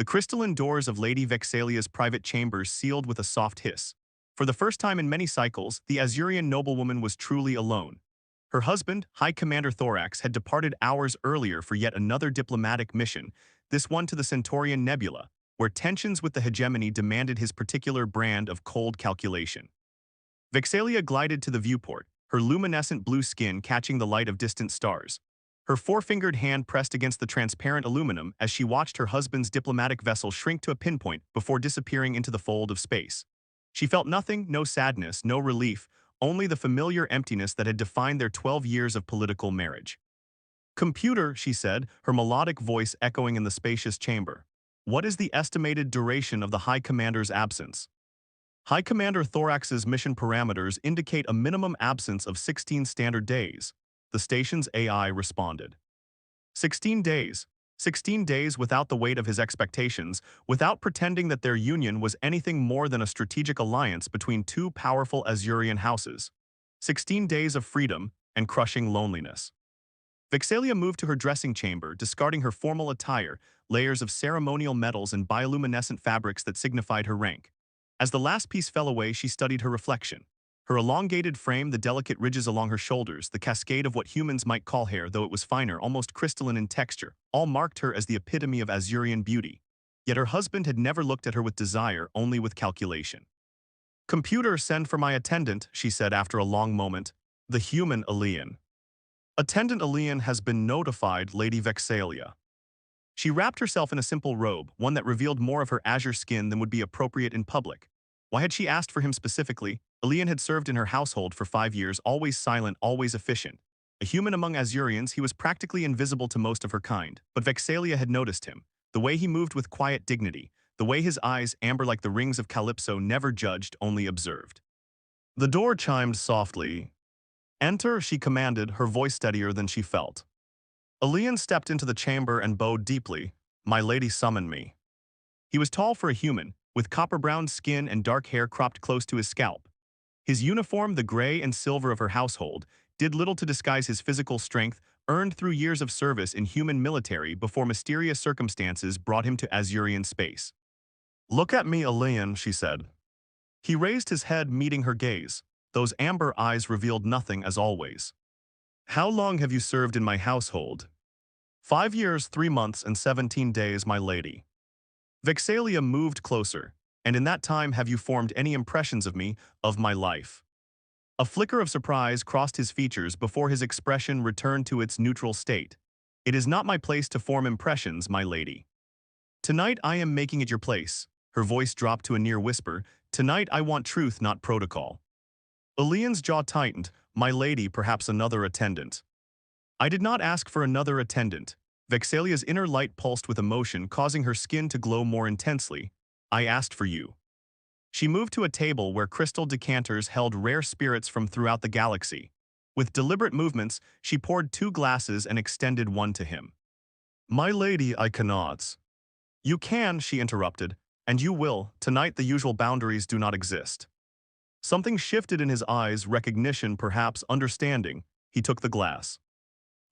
The crystalline doors of Lady Vexalia's private chambers sealed with a soft hiss. For the first time in many cycles, the Azurian noblewoman was truly alone. Her husband, High Commander Thorax, had departed hours earlier for yet another diplomatic mission, this one to the Centaurian Nebula, where tensions with the hegemony demanded his particular brand of cold calculation. Vexalia glided to the viewport, her luminescent blue skin catching the light of distant stars. Her four-fingered hand pressed against the transparent aluminum as she watched her husband's diplomatic vessel shrink to a pinpoint before disappearing into the fold of space. She felt nothing, no sadness, no relief, only the familiar emptiness that had defined their 12 years of political marriage. "Computer," she said, her melodic voice echoing in the spacious chamber. "What is the estimated duration of the High Commander's absence?" High Commander Thorax's mission parameters indicate a minimum absence of 16 standard days. The station's AI responded. 16 days. 16 days without the weight of his expectations, without pretending that their union was anything more than a strategic alliance between two powerful Azurian houses. 16 days of freedom and crushing loneliness. Vexalia moved to her dressing chamber, discarding her formal attire, layers of ceremonial metals and bioluminescent fabrics that signified her rank. As the last piece fell away, she studied her reflection. Her elongated frame, the delicate ridges along her shoulders, the cascade of what humans might call hair, though it was finer, almost crystalline in texture, all marked her as the epitome of Azurian beauty. Yet her husband had never looked at her with desire, only with calculation. "Computer, send for my attendant," she said after a long moment. "The human alien." "Attendant alien has been notified, Lady Vexalia." She wrapped herself in a simple robe, one that revealed more of her azure skin than would be appropriate in public. Why had she asked for him specifically? Elian had served in her household for 5 years, always silent, always efficient. A human among Azurians, he was practically invisible to most of her kind, but Vexalia had noticed him. The way he moved with quiet dignity, the way his eyes, amber like the rings of Calypso, never judged, only observed. The door chimed softly. "Enter," she commanded, her voice steadier than she felt. Elian stepped into the chamber and bowed deeply. "My lady summoned me." He was tall for a human, with copper-brown skin and dark hair cropped close to his scalp. His uniform, the gray and silver of her household, did little to disguise his physical strength, earned through years of service in human military before mysterious circumstances brought him to Azurian space. "Look at me, Elian," she said. He raised his head, meeting her gaze. Those amber eyes revealed nothing, as always. "How long have you served in my household?" 5 years, 3 months, and 17 days, my lady." Vexalia moved closer. "And in that time have you formed any impressions of me, of my life?" A flicker of surprise crossed his features before his expression returned to its neutral state. "It is not my place to form impressions, my lady. Tonight I am making it your place." Her voice dropped to a near whisper. "Tonight I want truth, not protocol." Elian's jaw tightened. "My lady, perhaps another attendant." "I did not ask for another attendant." Vexalia's inner light pulsed with emotion, causing her skin to glow more intensely. "I asked for you." She moved to a table where crystal decanters held rare spirits from throughout the galaxy. With deliberate movements, she poured 2 glasses and extended one to him. "My lady, I cannot." "You can," she interrupted, "and you will. Tonight the usual boundaries do not exist." Something shifted in his eyes, recognition, perhaps understanding. He took the glass.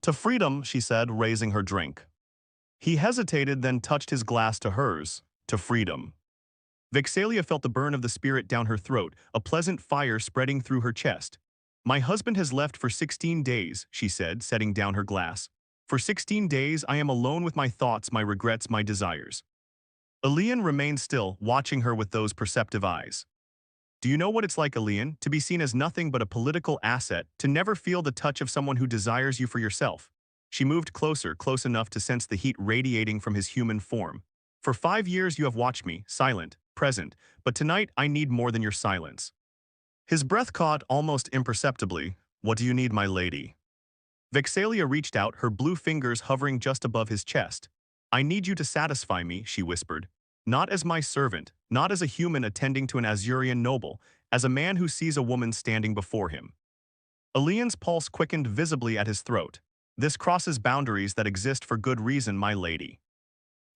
"To freedom," she said, raising her drink. He hesitated, then touched his glass to hers. "To freedom." Vexalia felt the burn of the spirit down her throat, a pleasant fire spreading through her chest. "My husband has left for 16 days, she said, setting down her glass. "For 16 days I am alone with my thoughts, my regrets, my desires." Elian remained still, watching her with those perceptive eyes. "Do you know what it's like, Elian, to be seen as nothing but a political asset, to never feel the touch of someone who desires you for yourself?" She moved closer, close enough to sense the heat radiating from his human form. "For 5 years you have watched me, silent, present, but tonight I need more than your silence." His breath caught almost imperceptibly. "What do you need, my lady?" Vexalia reached out, her blue fingers hovering just above his chest. "I need you to satisfy me," she whispered. "Not as my servant, not as a human attending to an Azurian noble, as a man who sees a woman standing before him." Elian's pulse quickened visibly at his throat. "This crosses boundaries that exist for good reason, my lady."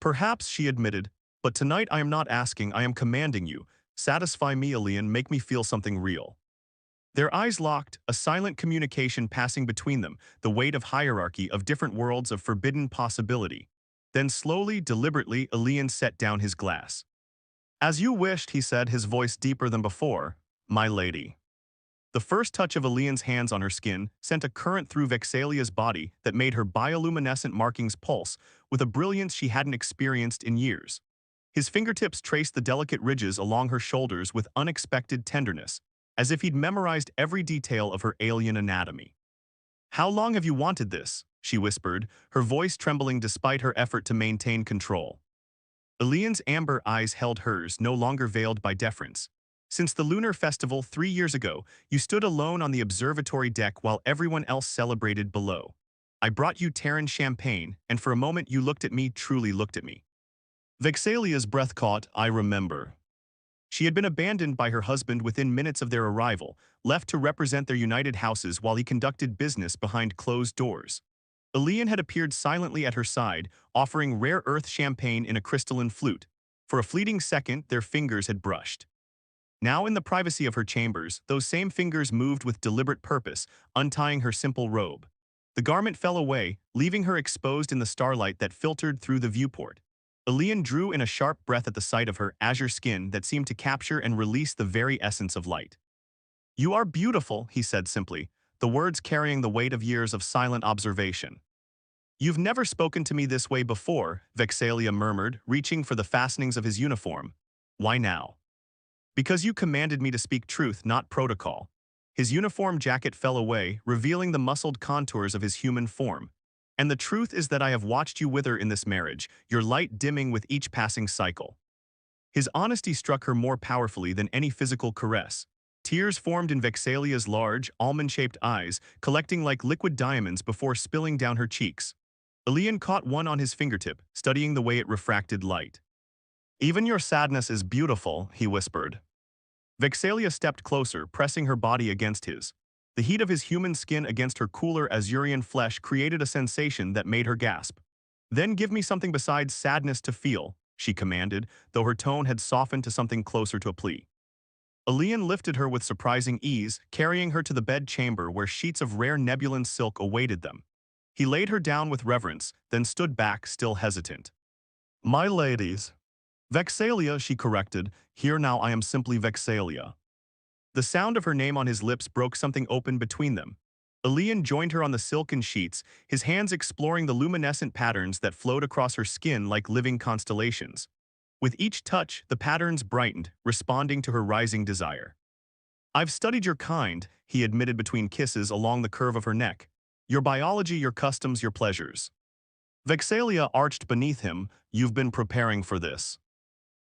"Perhaps," she admitted, "but tonight I am not asking, I am commanding you. Satisfy me, Elian, make me feel something real." Their eyes locked, a silent communication passing between them, the weight of hierarchy, of different worlds, of forbidden possibility. Then slowly, deliberately, Elian set down his glass. As you wished, he said, his voice deeper than before, my lady. The first touch of Elian's hands on her skin sent a current through Vexalia's body that made her bioluminescent markings pulse with a brilliance she hadn't experienced in years. His fingertips traced the delicate ridges along her shoulders with unexpected tenderness, as if he'd memorized every detail of her alien anatomy. How long have you wanted this? She whispered, her voice trembling despite her effort to maintain control. Elian's amber eyes held hers, no longer veiled by deference. Since the lunar festival 3 years ago, you stood alone on the observatory deck while everyone else celebrated below. I brought you Terran champagne, and for a moment you looked at me, truly looked at me. Vexalia's breath caught, I remember. She had been abandoned by her husband within minutes of their arrival, left to represent their united houses while he conducted business behind closed doors. Elian had appeared silently at her side, offering rare earth champagne in a crystalline flute. For a fleeting second, their fingers had brushed. Now in the privacy of her chambers, those same fingers moved with deliberate purpose, untying her simple robe. The garment fell away, leaving her exposed in the starlight that filtered through the viewport. Elian drew in a sharp breath at the sight of her azure skin that seemed to capture and release the very essence of light. You are beautiful, he said simply, the words carrying the weight of years of silent observation. You've never spoken to me this way before, Vexalia murmured, reaching for the fastenings of his uniform. Why now? Because you commanded me to speak truth, not protocol. His uniform jacket fell away, revealing the muscled contours of his human form. And the truth is that I have watched you wither in this marriage, your light dimming with each passing cycle. His honesty struck her more powerfully than any physical caress. Tears formed in Vexalia's large, almond-shaped eyes, collecting like liquid diamonds before spilling down her cheeks. Elian caught one on his fingertip, studying the way it refracted light. Even your sadness is beautiful, he whispered. Vexalia stepped closer, pressing her body against his. The heat of his human skin against her cooler Azurian flesh created a sensation that made her gasp. Then give me something besides sadness to feel, she commanded, though her tone had softened to something closer to a plea. Elian lifted her with surprising ease, carrying her to the bed chamber where sheets of rare nebulan silk awaited them. He laid her down with reverence, then stood back, still hesitant. My ladies. Vexalia, she corrected. Here now I am simply Vexalia. The sound of her name on his lips broke something open between them. Elian joined her on the silken sheets, his hands exploring the luminescent patterns that flowed across her skin like living constellations. With each touch, the patterns brightened, responding to her rising desire. I've studied your kind, he admitted between kisses along the curve of her neck. Your biology, your customs, your pleasures. Vexalia arched beneath him. You've been preparing for this.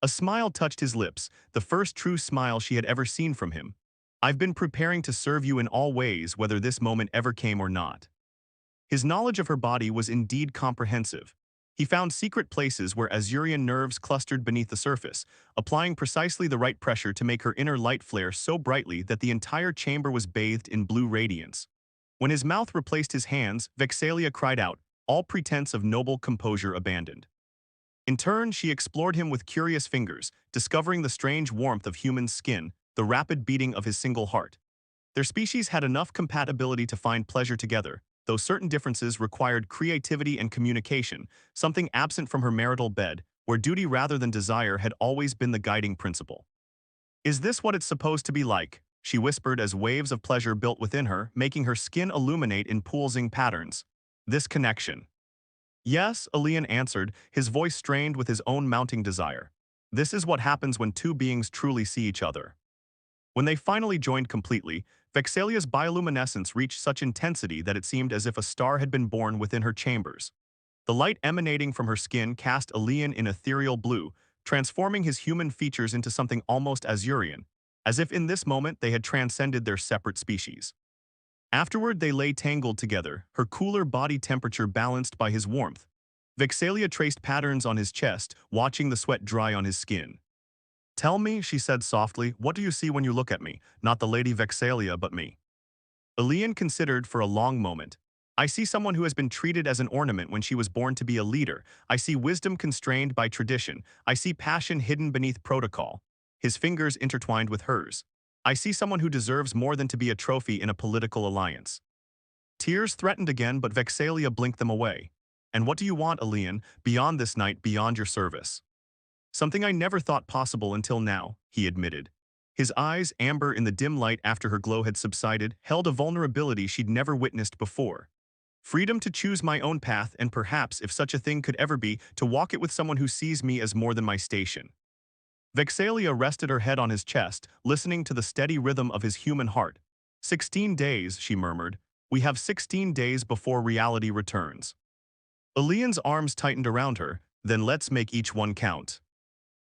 A smile touched his lips, the first true smile she had ever seen from him. I've been preparing to serve you in all ways, whether this moment ever came or not. His knowledge of her body was indeed comprehensive. He found secret places where Azurian nerves clustered beneath the surface, applying precisely the right pressure to make her inner light flare so brightly that the entire chamber was bathed in blue radiance. When his mouth replaced his hands, Vexalia cried out, all pretense of noble composure abandoned. In turn, she explored him with curious fingers, discovering the strange warmth of human skin, the rapid beating of his single heart. Their species had enough compatibility to find pleasure together, though certain differences required creativity and communication, something absent from her marital bed, where duty rather than desire had always been the guiding principle. Is this what it's supposed to be like? She whispered as waves of pleasure built within her, making her skin illuminate in pulsing patterns. This connection. Yes, Elian answered, his voice strained with his own mounting desire. This is what happens when two beings truly see each other. When they finally joined completely, Vexalia's bioluminescence reached such intensity that it seemed as if a star had been born within her chambers. The light emanating from her skin cast Elian in ethereal blue, transforming his human features into something almost Azurian, as if in this moment they had transcended their separate species. Afterward, they lay tangled together, her cooler body temperature balanced by his warmth. Vexalia traced patterns on his chest, watching the sweat dry on his skin. Tell me, she said softly, what do you see when you look at me? Not the Lady Vexalia, but me. Elian considered for a long moment. I see someone who has been treated as an ornament when she was born to be a leader. I see wisdom constrained by tradition. I see passion hidden beneath protocol. His fingers intertwined with hers. I see someone who deserves more than to be a trophy in a political alliance. Tears threatened again, but Vexalia blinked them away. And what do you want, Elian, beyond this night, beyond your service? Something I never thought possible until now, he admitted. His eyes, amber in the dim light after her glow had subsided, held a vulnerability she'd never witnessed before. Freedom to choose my own path and perhaps, if such a thing could ever be, to walk it with someone who sees me as more than my station. Vexalia rested her head on his chest, listening to the steady rhythm of his human heart. 16 days, she murmured. We have 16 days before reality returns. Elian's arms tightened around her, then let's make each one count.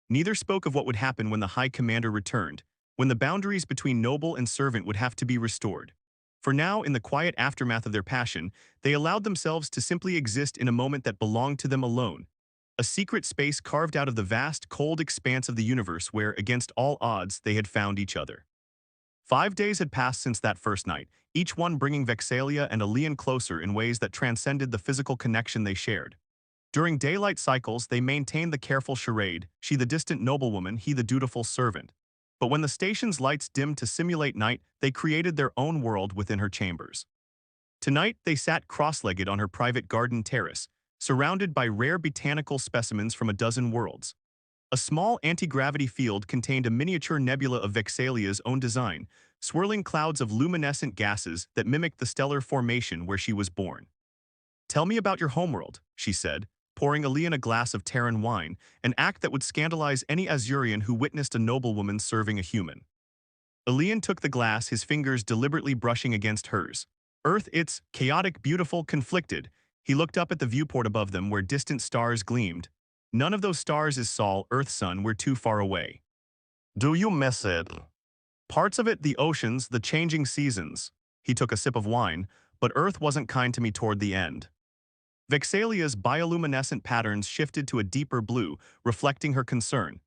Neither spoke of what would happen when the High Commander returned, when the boundaries between noble and servant would have to be restored. For now, in the quiet aftermath of their passion, they allowed themselves to simply exist in a moment that belonged to them alone. A secret space carved out of the vast, cold expanse of the universe where, against all odds, they had found each other. 5 days had passed since that first night, each one bringing Vexalia and Elian closer in ways that transcended the physical connection they shared. During daylight cycles, they maintained the careful charade, she the distant noblewoman, he the dutiful servant. But when the station's lights dimmed to simulate night, they created their own world within her chambers. Tonight, they sat cross-legged on her private garden terrace, surrounded by rare botanical specimens from a dozen worlds. A small anti-gravity field contained a miniature nebula of Vexalia's own design, swirling clouds of luminescent gases that mimicked the stellar formation where she was born. Tell me about your homeworld, she said, pouring Elian a glass of Terran wine, an act that would scandalize any Azurian who witnessed a noblewoman serving a human. Elian took the glass, his fingers deliberately brushing against hers. Earth, it's chaotic, beautiful, conflicted. He looked up at the viewport above them where distant stars gleamed. None of those stars is Sol, Earth's sun, we're too far away. Do you miss it? Parts of it, the oceans, the changing seasons. He took a sip of wine, but Earth wasn't kind to me toward the end. Vexalia's bioluminescent patterns shifted to a deeper blue, reflecting her concern.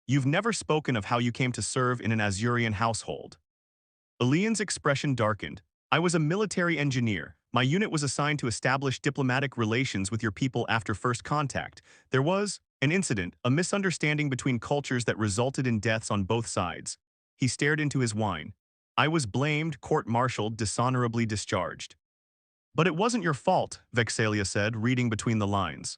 You've never spoken of how you came to serve in an Azurian household. Elian's expression darkened. I was a military engineer. My unit was assigned to establish diplomatic relations with your people after first contact. There was an incident, a misunderstanding between cultures that resulted in deaths on both sides. He stared into his wine. I was blamed, court-martialed, dishonorably discharged. But it wasn't your fault, Vexalia said, reading between the lines.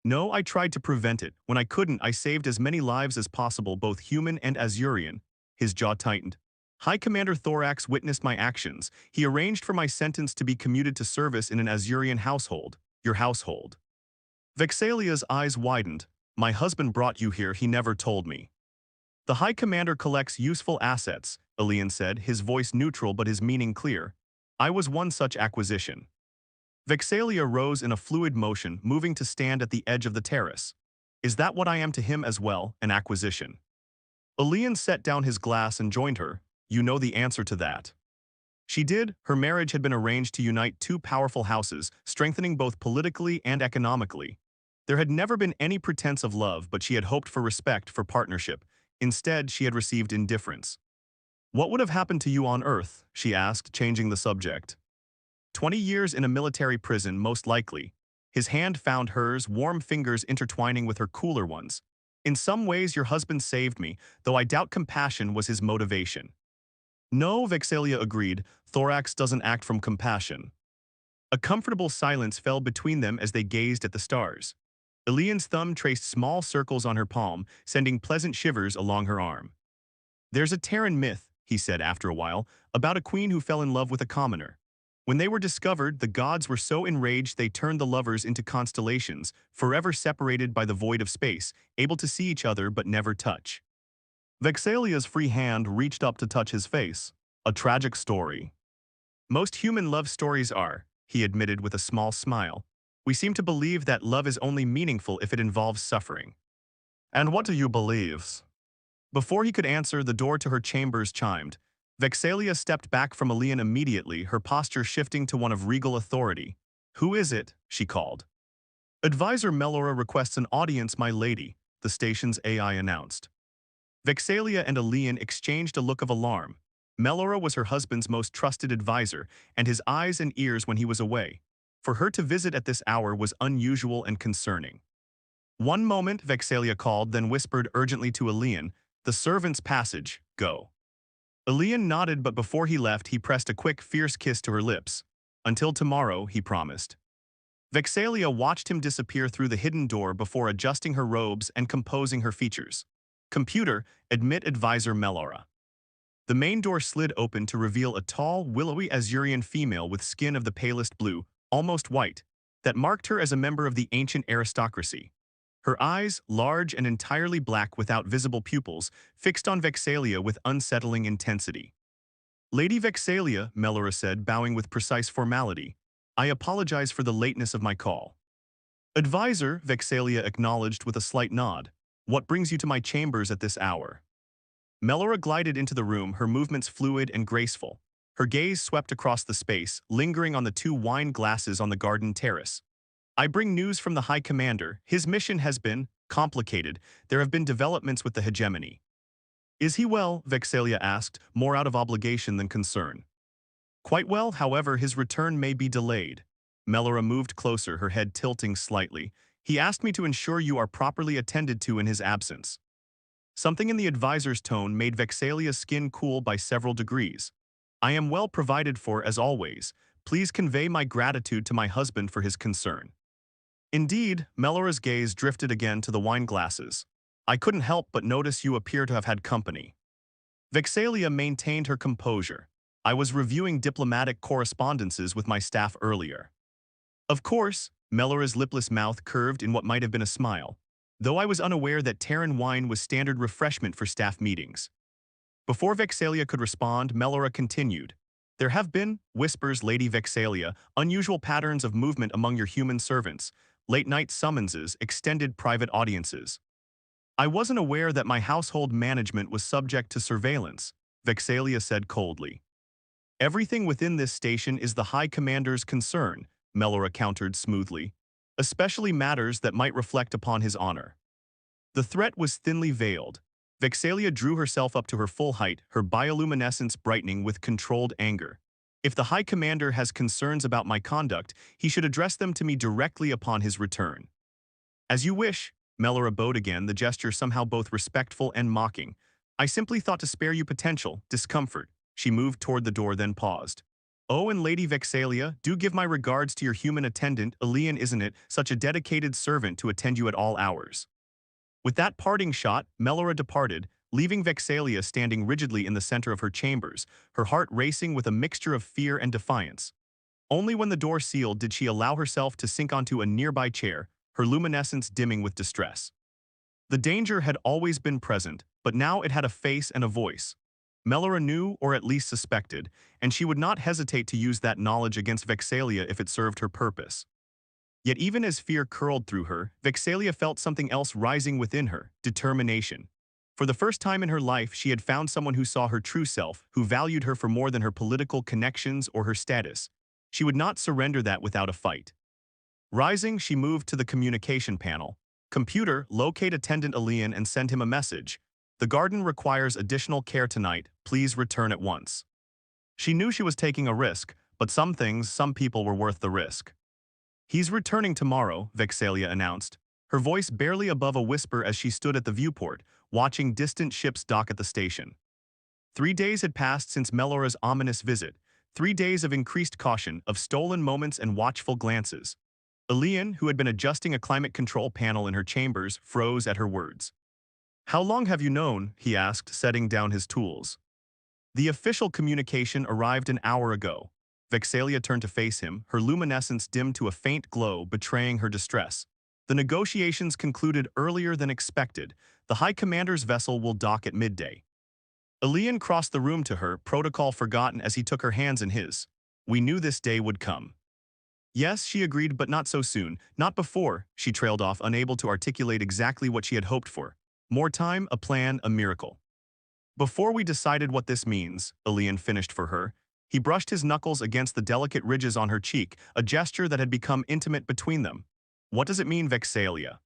No, I tried to prevent it. When I couldn't, I saved as many lives as possible, both human and Azurian. His jaw tightened. High Commander Thorax witnessed my actions. He arranged for my sentence to be commuted to service in an Azurian household. Your household. Vexalia's eyes widened. My husband brought you here, he never told me. The High Commander collects useful assets, Elian said, his voice neutral but his meaning clear. I was one such acquisition. Vexalia rose in a fluid motion, moving to stand at the edge of the terrace. Is that what I am to him as well, an acquisition? Elian set down his glass and joined her. You know the answer to that. She did. Her marriage had been arranged to unite two powerful houses, strengthening both politically and economically. There had never been any pretense of love, but she had hoped for respect, for partnership. Instead, she had received indifference. What would have happened to you on Earth? She asked, changing the subject. 20 years in a military prison, most likely. His hand found hers, warm fingers intertwining with her cooler ones. In some ways, your husband saved me, though I doubt compassion was his motivation. No, Vexalia agreed, Thorax doesn't act from compassion. A comfortable silence fell between them as they gazed at the stars. Elian's thumb traced small circles on her palm, sending pleasant shivers along her arm. There's a Terran myth, he said after a while, about a queen who fell in love with a commoner. When they were discovered, the gods were so enraged they turned the lovers into constellations, forever separated by the void of space, able to see each other but never touch. Vexalia's free hand reached up to touch his face. A tragic story. Most human love stories are, he admitted with a small smile. We seem to believe that love is only meaningful if it involves suffering. And what do you believe? Before he could answer, the door to her chambers chimed. Vexalia stepped back from Elian immediately, her posture shifting to one of regal authority. Who is it? She called. Advisor Melora requests an audience, my lady, the station's AI announced. Vexalia and Elian exchanged a look of alarm. Melora was her husband's most trusted advisor, and his eyes and ears when he was away. For her to visit at this hour was unusual and concerning. One moment, Vexalia called, then whispered urgently to Elian, the servant's passage, go. Elian nodded, but before he left, he pressed a quick, fierce kiss to her lips. Until tomorrow, he promised. Vexalia watched him disappear through the hidden door before adjusting her robes and composing her features. Computer, admit advisor Melora. The main door slid open to reveal a tall, willowy Azurian female with skin of the palest blue, almost white, that marked her as a member of the ancient aristocracy. Her eyes, large and entirely black without visible pupils, fixed on Vexalia with unsettling intensity. Lady Vexalia, Melora said, bowing with precise formality, I apologize for the lateness of my call. Advisor, Vexalia acknowledged with a slight nod. What brings you to my chambers at this hour? Melora glided into the room, her movements fluid and graceful. Her gaze swept across the space, lingering on the two wine glasses on the garden terrace. I bring news from the High Commander. His mission has been complicated. There have been developments with the hegemony. Is he well? Vexalia asked, more out of obligation than concern. Quite well, however, his return may be delayed. Melora moved closer, her head tilting slightly. He asked me to ensure you are properly attended to in his absence. Something in the advisor's tone made Vexalia's skin cool by several degrees. I am well provided for, as always. Please convey my gratitude to my husband for his concern. Indeed, Melora's gaze drifted again to the wine glasses. I couldn't help but notice you appear to have had company. Vexalia maintained her composure. I was reviewing diplomatic correspondences with my staff earlier. Of course, Melora's lipless mouth curved in what might have been a smile, though I was unaware that Terran wine was standard refreshment for staff meetings. Before Vexalia could respond, Melora continued. There have been, whispers Lady Vexalia, unusual patterns of movement among your human servants, late-night summonses, extended private audiences. I wasn't aware that my household management was subject to surveillance, Vexalia said coldly. Everything within this station is the High Commander's concern, Melora countered smoothly, especially matters that might reflect upon his honor. The threat was thinly veiled. Vexalia drew herself up to her full height, her bioluminescence brightening with controlled anger. If the High Commander has concerns about my conduct, he should address them to me directly upon his return. As you wish, Melora bowed again, the gesture somehow both respectful and mocking. I simply thought to spare you potential discomfort. She moved toward the door, then paused. Oh, and Lady Vexalia, do give my regards to your human attendant, Elian, isn't it, such a dedicated servant to attend you at all hours. With that parting shot, Melora departed, leaving Vexalia standing rigidly in the center of her chambers, her heart racing with a mixture of fear and defiance. Only when the door sealed did she allow herself to sink onto a nearby chair, her luminescence dimming with distress. The danger had always been present, but now it had a face and a voice. Melora knew, or at least suspected, and she would not hesitate to use that knowledge against Vexalia if it served her purpose. Yet even as fear curled through her, Vexalia felt something else rising within her, determination. For the first time in her life, she had found someone who saw her true self, who valued her for more than her political connections or her status. She would not surrender that without a fight. Rising, she moved to the communication panel. Computer, locate attendant Elian and send him a message. The garden requires additional care tonight. Please return at once. She knew she was taking a risk, but some people were worth the risk. He's returning tomorrow, Vexalia announced, her voice barely above a whisper as she stood at the viewport, watching distant ships dock at the station. 3 days had passed since Melora's ominous visit, 3 days of increased caution, of stolen moments and watchful glances. Elian, who had been adjusting a climate control panel in her chambers, froze at her words. How long have you known? He asked, setting down his tools. The official communication arrived an hour ago. Vexalia turned to face him, her luminescence dimmed to a faint glow, betraying her distress. The negotiations concluded earlier than expected. The High Commander's vessel will dock at midday. Elian crossed the room to her, protocol forgotten, as he took her hands in his. We knew this day would come. Yes, she agreed, but not so soon. Not before, she trailed off, unable to articulate exactly what she had hoped for. More time, a plan, a miracle. Before we decided what this means, Elian finished for her. He brushed his knuckles against the delicate ridges on her cheek, a gesture that had become intimate between them. What does it mean, Vexalia?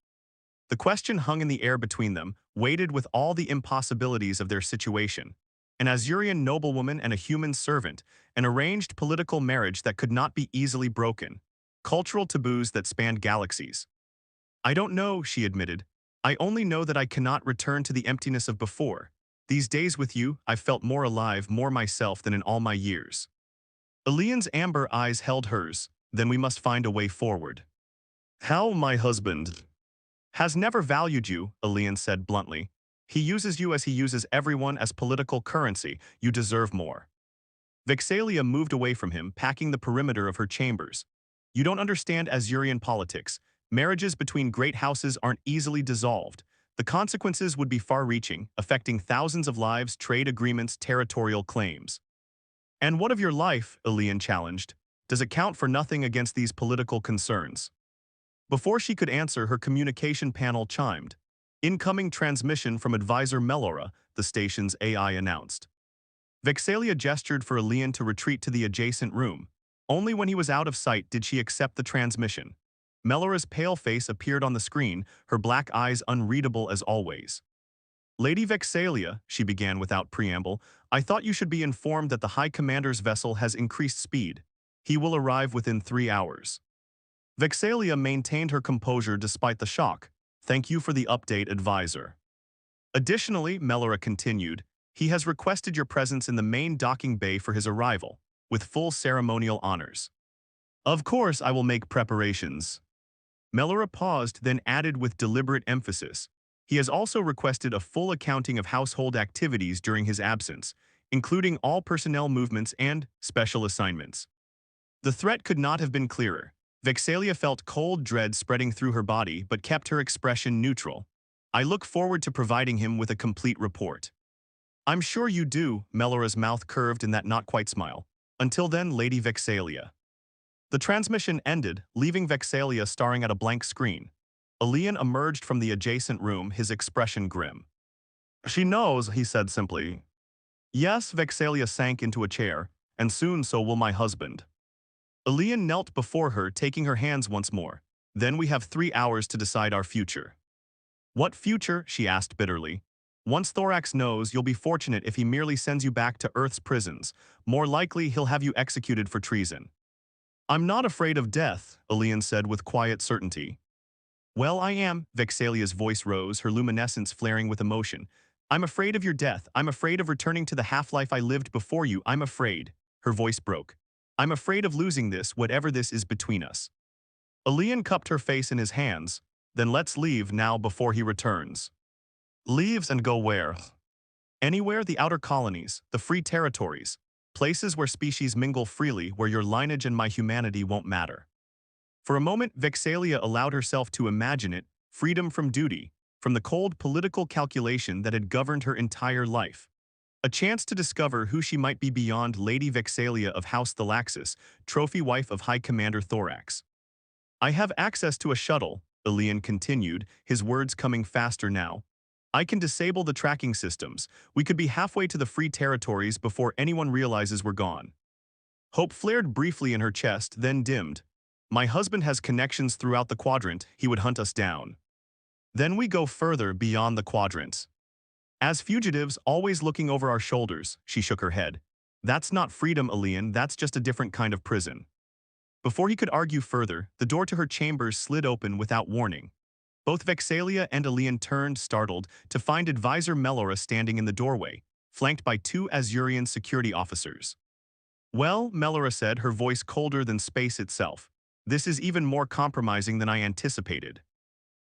The question hung in the air between them, weighted with all the impossibilities of their situation. An Azurian noblewoman and a human servant, an arranged political marriage that could not be easily broken, cultural taboos that spanned galaxies. I don't know, she admitted. I only know that I cannot return to the emptiness of before. These days with you, I've felt more alive, more myself than in all my years. Elian's amber eyes held hers. Then we must find a way forward. How my husband has never valued you, Elian said bluntly. He uses you as he uses everyone as political currency. You deserve more. Vexalia moved away from him, packing the perimeter of her chambers. You don't understand Azurian politics. Marriages between great houses aren't easily dissolved. The consequences would be far-reaching, affecting thousands of lives, trade agreements, territorial claims. And what of your life, Elian challenged? Does it count for nothing against these political concerns? Before she could answer, her communication panel chimed. Incoming transmission from advisor Melora, the station's AI announced. Vexalia gestured for Elian to retreat to the adjacent room. Only when he was out of sight did she accept the transmission. Melora's pale face appeared on the screen, her black eyes unreadable as always. Lady Vexalia, she began without preamble, I thought you should be informed that the High Commander's vessel has increased speed. He will arrive within 3 hours. Vexalia maintained her composure despite the shock. Thank you for the update, advisor. Additionally, Melora continued, he has requested your presence in the main docking bay for his arrival, with full ceremonial honors. Of course I will make preparations. Melora paused, then added with deliberate emphasis. He has also requested a full accounting of household activities during his absence, including all personnel movements and special assignments. The threat could not have been clearer. Vexalia felt cold dread spreading through her body but kept her expression neutral. I look forward to providing him with a complete report. I'm sure you do, Melora's mouth curved in that not-quite smile. Until then, Lady Vexalia. The transmission ended, leaving Vexalia staring at a blank screen. Elian emerged from the adjacent room, his expression grim. She knows, he said simply. Yes, Vexalia sank into a chair, and soon so will my husband. Elian knelt before her, taking her hands once more. Then we have 3 hours to decide our future. What future? She asked bitterly. Once Thorax knows, you'll be fortunate if he merely sends you back to Earth's prisons. More likely, he'll have you executed for treason. I'm not afraid of death, Elian said with quiet certainty. Well, I am, Vexalia's voice rose, her luminescence flaring with emotion. I'm afraid of your death. I'm afraid of returning to the half-life I lived before you. I'm afraid. Her voice broke. I'm afraid of losing this, whatever this is between us. Elian cupped her face in his hands. Then let's leave now before he returns. Leaves and go where? Anywhere, the outer colonies, the free territories, places where species mingle freely, where your lineage and my humanity won't matter. For a moment, Vexalia allowed herself to imagine it, freedom from duty, from the cold political calculation that had governed her entire life. A chance to discover who she might be beyond Lady Vexalia of House Thalaxis, trophy wife of High Commander Thorax. I have access to a shuttle, Elian continued, his words coming faster now. I can disable the tracking systems. We could be halfway to the free territories before anyone realizes we're gone. Hope flared briefly in her chest, then dimmed. My husband has connections throughout the quadrant. He would hunt us down. Then we go further beyond the quadrants. As fugitives, always looking over our shoulders, she shook her head. That's not freedom, Elian, that's just a different kind of prison. Before he could argue further, the door to her chambers slid open without warning. Both Vexalia and Elian turned, startled, to find advisor Melora standing in the doorway, flanked by 2 Azurian security officers. Well, Melora said, her voice colder than space itself. This is even more compromising than I anticipated.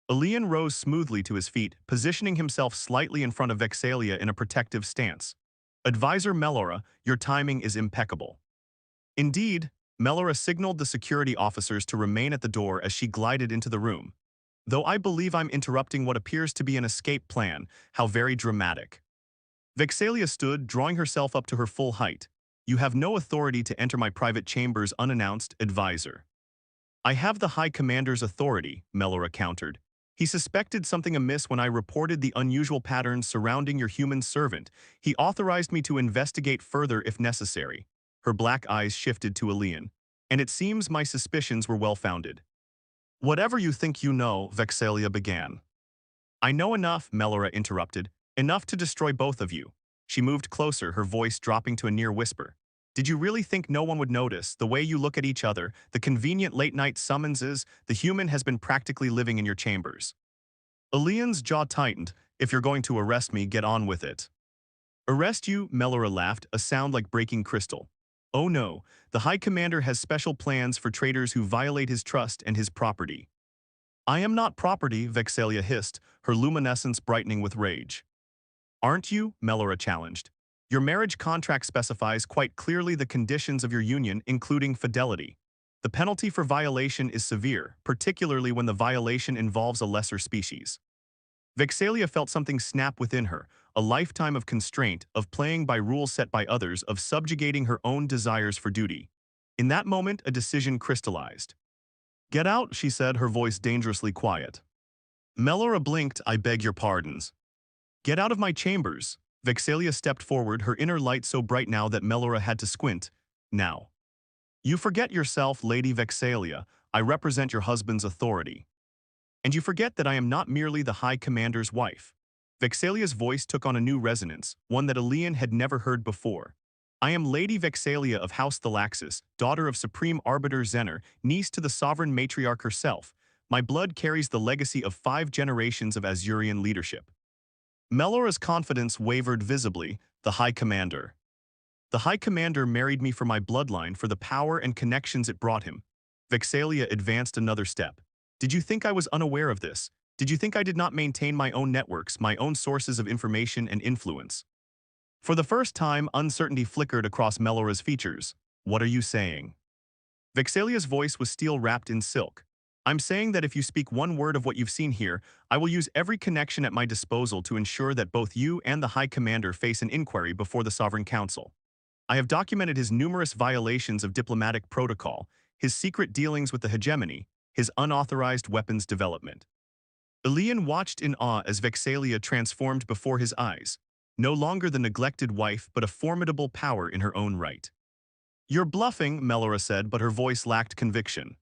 Elian rose smoothly to his feet, positioning himself slightly in front of Vexalia in a protective stance. Advisor Melora, your timing is impeccable. Indeed, Melora signaled the security officers to remain at the door as she glided into the room. Though I believe I'm interrupting what appears to be an escape plan, how very dramatic. Vexalia stood, drawing herself up to her full height. You have no authority to enter my private chambers unannounced, advisor. I have the High Commander's authority, Melora countered. He suspected something amiss when I reported the unusual patterns surrounding your human servant. He authorized me to investigate further if necessary. Her black eyes shifted to Elian. And it seems my suspicions were well-founded. Whatever you think you know, Vexalia began. I know enough, Melora interrupted. Enough to destroy both of you. She moved closer, her voice dropping to a near whisper. Did you really think no one would notice, the way you look at each other, the convenient late-night summonses, the human has been practically living in your chambers? Elian's jaw tightened. If you're going to arrest me, get on with it. Arrest you? Melora laughed, a sound like breaking crystal. Oh no, the High Commander has special plans for traitors who violate his trust and his property. I am not property, Vexalia hissed, her luminescence brightening with rage. Aren't you? Melora challenged. Your marriage contract specifies quite clearly the conditions of your union, including fidelity. The penalty for violation is severe, particularly when the violation involves a lesser species. Vexalia felt something snap within her, a lifetime of constraint, of playing by rules set by others, of subjugating her own desires for duty. In that moment, a decision crystallized. Get out, she said, her voice dangerously quiet. Melora blinked. I beg your pardons. Get out of my chambers. Vexalia stepped forward, her inner light so bright now that Melora had to squint. Now. You forget yourself, Lady Vexalia. I represent your husband's authority. And you forget that I am not merely the High Commander's wife. Vexalia's voice took on a new resonance, one that Elian had never heard before. I am Lady Vexalia of House Thalaxis, daughter of Supreme Arbiter Zener, niece to the sovereign matriarch herself. My blood carries the legacy of 5 generations of Azurian leadership. Melora's confidence wavered visibly. The High Commander. The High Commander married me for my bloodline, for the power and connections it brought him. Vexalia advanced another step. Did you think I was unaware of this? Did you think I did not maintain my own networks, my own sources of information and influence? For the first time, uncertainty flickered across Melora's features. What are you saying? Vexalia's voice was steel-wrapped in silk. I'm saying that if you speak one word of what you've seen here, I will use every connection at my disposal to ensure that both you and the High Commander face an inquiry before the Sovereign Council. I have documented his numerous violations of diplomatic protocol, his secret dealings with the hegemony, his unauthorized weapons development. Elian watched in awe as Vexalia transformed before his eyes, no longer the neglected wife but a formidable power in her own right. You're bluffing, Melora said, but her voice lacked conviction.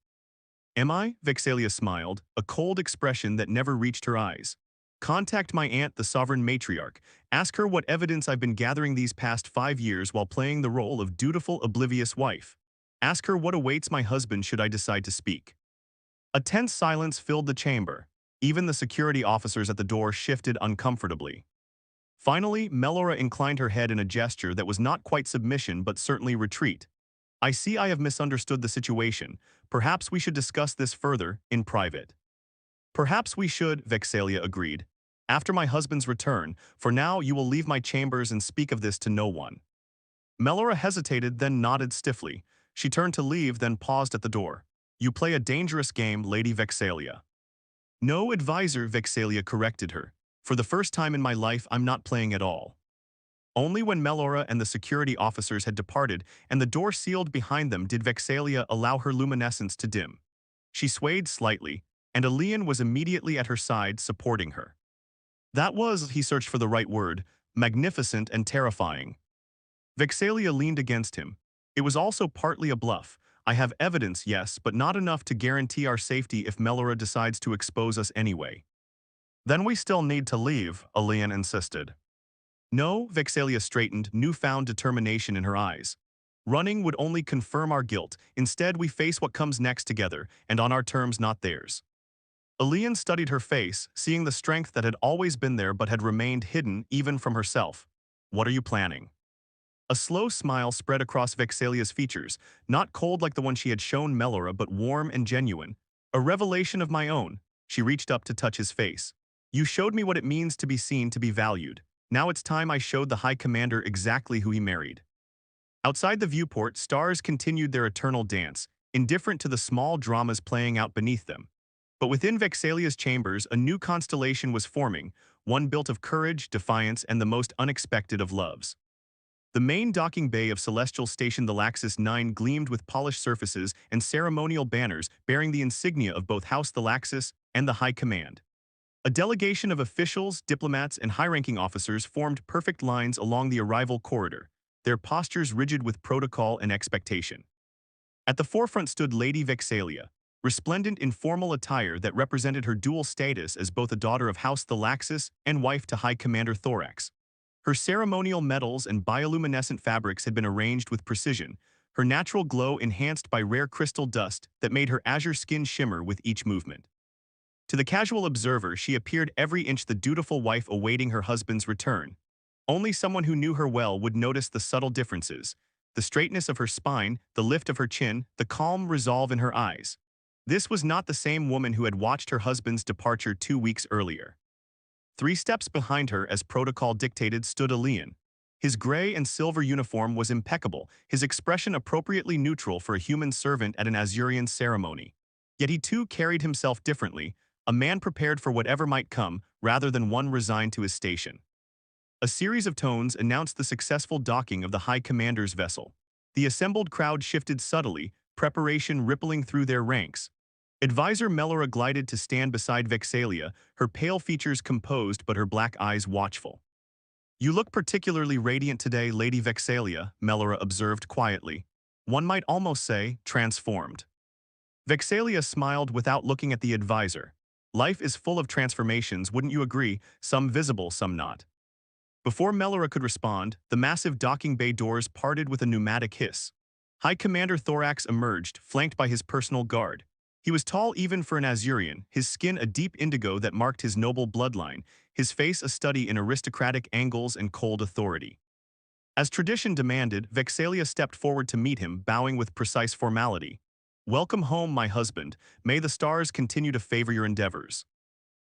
Am I? Vexalia smiled, a cold expression that never reached her eyes. Contact my aunt, the sovereign matriarch. Ask her what evidence I've been gathering these past 5 years while playing the role of dutiful, oblivious wife. Ask her what awaits my husband should I decide to speak. A tense silence filled the chamber. Even the security officers at the door shifted uncomfortably. Finally, Melora inclined her head in a gesture that was not quite submission but certainly retreat. I see I have misunderstood the situation. Perhaps we should discuss this further, in private. Perhaps we should, Vexalia agreed. After my husband's return, for now you will leave my chambers and speak of this to no one. Melora hesitated, then nodded stiffly. She turned to leave, then paused at the door. You play a dangerous game, Lady Vexalia. No, advisor, Vexalia corrected her. For the first time in my life, I'm not playing at all. Only when Melora and the security officers had departed and the door sealed behind them did Vexalia allow her luminescence to dim. She swayed slightly, and Elian was immediately at her side, supporting her. That was, he searched for the right word, magnificent and terrifying. Vexalia leaned against him. It was also partly a bluff. I have evidence, yes, but not enough to guarantee our safety if Melora decides to expose us anyway. Then we still need to leave, Elian insisted. No, Vexalia straightened, newfound determination in her eyes. Running would only confirm our guilt. Instead, we face what comes next together, and on our terms, not theirs. Elian studied her face, seeing the strength that had always been there but had remained hidden even from herself. What are you planning? A slow smile spread across Vexalia's features, not cold like the one she had shown Melora but warm and genuine. A revelation of my own. She reached up to touch his face. You showed me what it means to be seen, to be valued. Now it's time I showed the High Commander exactly who he married. Outside the viewport, stars continued their eternal dance, indifferent to the small dramas playing out beneath them. But within Vexalia's chambers, a new constellation was forming, one built of courage, defiance, and the most unexpected of loves. The main docking bay of Celestial Station Thalaxis 9 gleamed with polished surfaces and ceremonial banners bearing the insignia of both House Thalaxis and the High Command. A delegation of officials, diplomats, and high-ranking officers formed perfect lines along the arrival corridor, their postures rigid with protocol and expectation. At the forefront stood Lady Vexalia, resplendent in formal attire that represented her dual status as both a daughter of House Thalaxis and wife to High Commander Thorax. Her ceremonial metals and bioluminescent fabrics had been arranged with precision, her natural glow enhanced by rare crystal dust that made her azure skin shimmer with each movement. To the casual observer, she appeared every inch the dutiful wife awaiting her husband's return. Only someone who knew her well would notice the subtle differences, the straightness of her spine, the lift of her chin, the calm resolve in her eyes. This was not the same woman who had watched her husband's departure 2 weeks earlier. 3 steps behind her, as protocol dictated, stood Elian. His gray and silver uniform was impeccable, his expression appropriately neutral for a human servant at an Azurian ceremony. Yet he too carried himself differently, a man prepared for whatever might come, rather than one resigned to his station. A series of tones announced the successful docking of the High Commander's vessel. The assembled crowd shifted subtly, preparation rippling through their ranks. Advisor Melora glided to stand beside Vexalia, her pale features composed but her black eyes watchful. "You look particularly radiant today, Lady Vexalia," Melora observed quietly. "One might almost say, transformed." Vexalia smiled without looking at the advisor. "Life is full of transformations, wouldn't you agree? Some visible, some not." Before Melora could respond, the massive docking bay doors parted with a pneumatic hiss. High Commander Thorax emerged, flanked by his personal guard. He was tall even for an Azurian, his skin a deep indigo that marked his noble bloodline, his face a study in aristocratic angles and cold authority. As tradition demanded, Vexalia stepped forward to meet him, bowing with precise formality. "Welcome home, my husband. May the stars continue to favor your endeavors."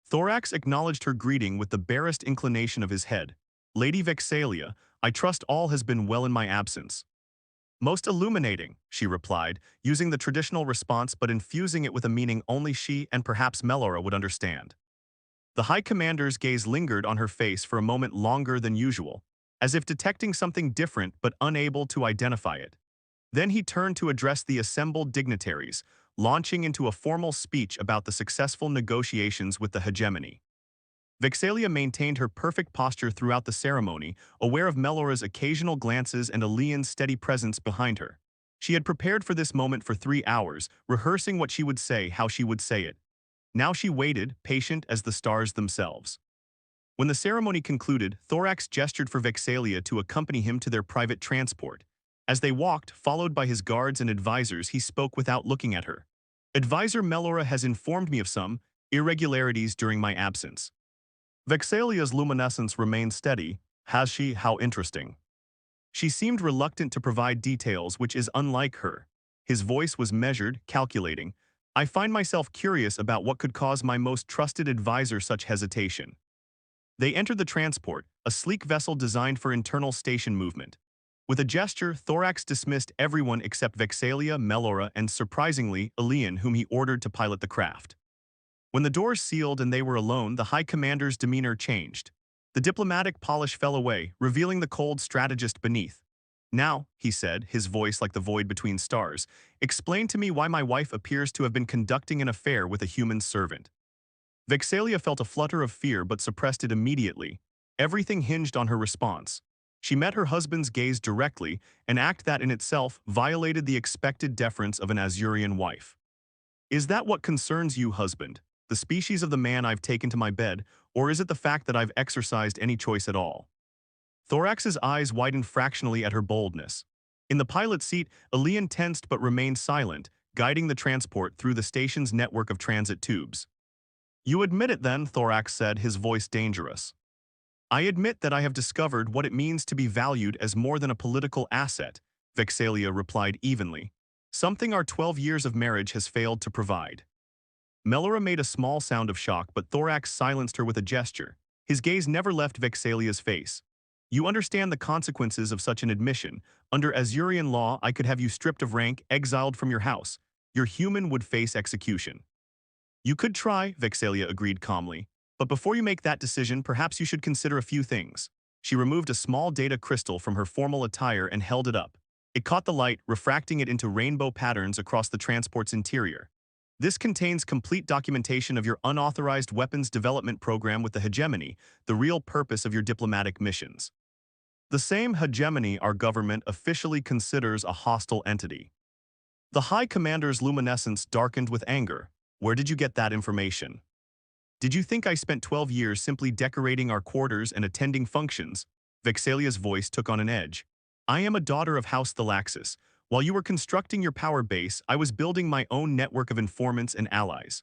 Thorax acknowledged her greeting with the barest inclination of his head. "Lady Vexalia, I trust all has been well in my absence." "Most illuminating," she replied, using the traditional response but infusing it with a meaning only she and perhaps Melora would understand. The High Commander's gaze lingered on her face for a moment longer than usual, as if detecting something different but unable to identify it. Then he turned to address the assembled dignitaries, launching into a formal speech about the successful negotiations with the hegemony. Vexalia maintained her perfect posture throughout the ceremony, aware of Melora's occasional glances and Elian's steady presence behind her. She had prepared for this moment for 3 hours, rehearsing what she would say, how she would say it. Now she waited, patient as the stars themselves. When the ceremony concluded, Thorax gestured for Vexalia to accompany him to their private transport. As they walked, followed by his guards and advisors, he spoke without looking at her. "Advisor Melora has informed me of some irregularities during my absence." Vexalia's luminescence remained steady. "Has she? How interesting." She seemed reluctant to provide details, which is unlike her. His voice was measured, calculating. "I find myself curious about what could cause my most trusted advisor such hesitation." They entered the transport, a sleek vessel designed for internal station movement. With a gesture, Thorax dismissed everyone except Vexalia, Melora, and, surprisingly, Elian, whom he ordered to pilot the craft. When the doors sealed and they were alone, the High Commander's demeanor changed. The diplomatic polish fell away, revealing the cold strategist beneath. "Now," he said, his voice like the void between stars, "explain to me why my wife appears to have been conducting an affair with a human servant." Vexalia felt a flutter of fear but suppressed it immediately. Everything hinged on her response. She met her husband's gaze directly, an act that in itself violated the expected deference of an Azurian wife. "Is that what concerns you, husband? The species of the man I've taken to my bed, or is it the fact that I've exercised any choice at all?" Thorax's eyes widened fractionally at her boldness. In the pilot's seat, Elian tensed but remained silent, guiding the transport through the station's network of transit tubes. "You admit it then," Thorax said, his voice dangerous. "I admit that I have discovered what it means to be valued as more than a political asset," Vexalia replied evenly. "Something our 12 years of marriage has failed to provide." Melora made a small sound of shock, but Thorax silenced her with a gesture. His gaze never left Vexalia's face. "You understand the consequences of such an admission. Under Azurian law, I could have you stripped of rank, exiled from your house. Your human would face execution." "You could try," Vexalia agreed calmly. "But before you make that decision, perhaps you should consider a few things." She removed a small data crystal from her formal attire and held it up. It caught the light, refracting it into rainbow patterns across the transport's interior. "This contains complete documentation of your unauthorized weapons development program with the hegemony, the real purpose of your diplomatic missions. The same hegemony our government officially considers a hostile entity." The High Commander's luminescence darkened with anger. "Where did you get that information? Did you think I spent 12 years simply decorating our quarters and attending functions?" Vexalia's voice took on an edge. "I am a daughter of House Thalaxis. While you were constructing your power base, I was building my own network of informants and allies.